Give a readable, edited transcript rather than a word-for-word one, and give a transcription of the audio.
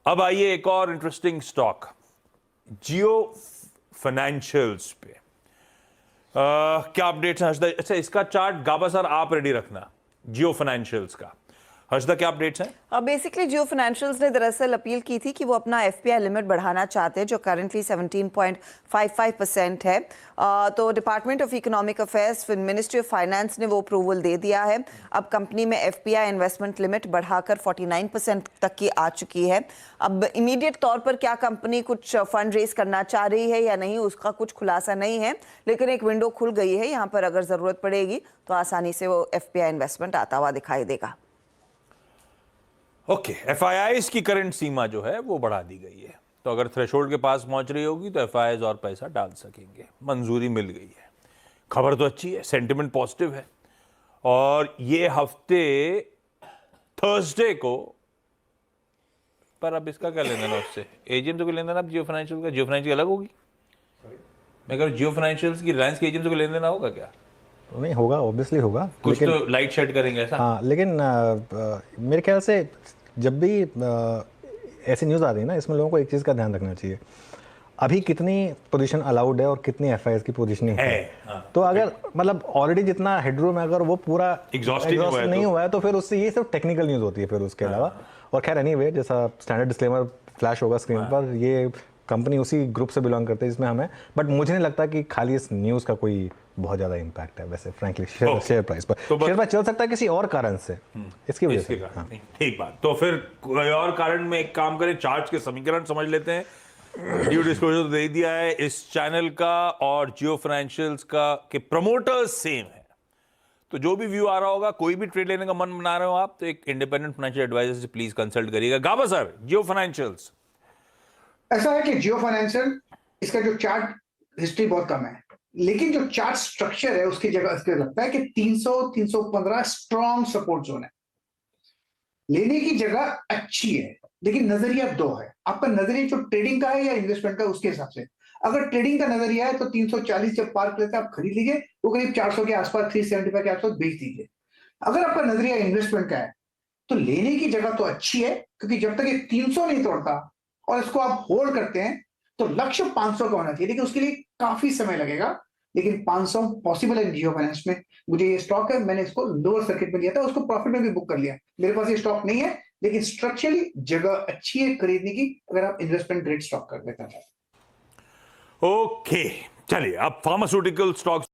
अब आइए एक और इंटरेस्टिंग स्टॉक, जियो फाइनेंशियल्स पे क्या अपडेट्स हैं हर्षदा? अच्छा, इसका चार्ट गाबा सर आप रेडी रखना, जियो फाइनेंशियल्स का। हर्षदा, क्या अपडेट्स हैं? बेसिकली जियो फाइनेंशियल्स ने दरअसल अपील की थी कि वो अपना एफपीआई लिमिट बढ़ाना चाहते हैं, जो करंटली 17.55% है। तो department of economic affairs, ministry of finance ने वो अप्रूवल दे दिया है। अब कंपनी में एफपीआई इन्वेस्टमेंट लिमिट बढ़ाकर 49% तक की आ चुकी है। अब इमीडिएट तौर पर क्या कंपनी कुछ फंड रेज करना चाह रही है या नहीं, उसका कुछ खुलासा नहीं है, लेकिन एक विंडो खुल गई है यहाँ पर। अगर जरूरत पड़ेगी तो आसानी से वो एफपीआई इन्वेस्टमेंट आता हुआ दिखाई देगा। ओके, एफआईआईज की करंट सीमा जो है वो बढ़ा दी गई है, तो अगर थ्रेशोल्ड के पास पहुंच रही होगी तो एफआईआईज और पैसा डाल सकेंगे। मंजूरी मिल गई है, खबर तो अच्छी है, सेंटिमेंट पॉजिटिव है। और ये हफ्ते थर्सडे को, पर अब इसका क्या लेना है उससे? एजेंट को लेना अब जियो फाइनेंशियल का, जियो फाइनेंशियल अलग होगी। मैं कह रहा हूं जियो फाइनेंशियल की रिलायंस के एजेंट को लेन देना होगा क्या? नहीं होगा, ऑब्वियसली होगा, कुछ तो लाइट शेड करेंगे ऐसा। हाँ, लेकिन मेरे ख्याल से जब भी ऐसी न्यूज़ आती है ना, इसमें लोगों को एक चीज़ का ध्यान रखना चाहिए, अभी कितनी पोजीशन अलाउड है और कितनी एफआईआईज की पोजीशनिंग है। हाँ, तो अगर मतलब ऑलरेडी जितना हेडरूम है, अगर वो पूरा एग्जॉस्ट नहीं हुआ है तो फिर उससे ये सिर्फ टेक्निकल न्यूज़ होती है फिर उसके अलावा। और खैर एनीवे, जैसा स्टैंडर्ड डिस्क्लेमर फ्लैश होगा स्क्रीन पर, ये कंपनी उसी ग्रुप से बिलोंग करते हैं जिसमें हमें, बट मुझे नहीं लगता कि खाली इस न्यूज़ का कोई बहुत ज़्यादा इम्पैक्ट है वैसे फ्रैंकली शेयर प्राइस पर। शेयर प्राइस चल सकता है किसी और कारण से, इसकी वजह से। हाँ। ठीक बात। तो फिर कोई और कारण में एक काम करें, चार्ट के समीकरण समझ लेते हैं। ड्यू डिस्क्लोजर तो दे दिया है इस चैनल का और जियो फाइनेंशियल्स का कि प्रमोटर्स सेम है, तो जो भी व्यू आ रहा होगा, कोई भी ट्रेड लेने का मन बना रहे हो आप, तो एक इंडिपेंडेंट फाइनेंशियल एडवाइजर से प्लीज कंसल्ट करिएगा। गाबा सर, जियो फाइनेंशियल्स। ऐसा है कि जियो फाइनेंशियल, इसका जो चार्ट हिस्ट्री बहुत कम है, लेकिन जो चार्ट स्ट्रक्चर है उसकी जगह इसके लगता है कि 300-315 स्ट्रॉन्ग सपोर्ट जोन है। लेने की जगह अच्छी है, लेकिन नजरिया दो है। आपका नजरिया जो ट्रेडिंग का है या इन्वेस्टमेंट का, उसके हिसाब से। अगर ट्रेडिंग का नजरिया है तो 340 जब पार करते हैं आप खरीद लीजिए, वो करीब 400 के आसपास, 375 के आसपास बेच दीजिए। अगर आपका नजरिया इन्वेस्टमेंट का है तो लेने की जगह तो अच्छी है, क्योंकि जब तक ये 300 नहीं तोड़ता और इसको आप होल्ड करते हैं तो लक्ष्य 500 का होना चाहिए, लेकिन उसके लिए काफी समय लगेगा। लेकिन 500 पॉसिबल है जियो फाइनेंस में। मुझे ये स्टॉक है, मैंने इसको लोअर सर्किट में लिया था, उसको प्रॉफिट में भी बुक कर लिया। मेरे पास ये स्टॉक नहीं है, लेकिन स्ट्रक्चरली जगह अच्छी है खरीदने की, अगर आप इन्वेस्टमेंट ग्रेड स्टॉक कर लेते हैं। ओके, चलिए अब फार्मास्यूटिकल स्टॉक्स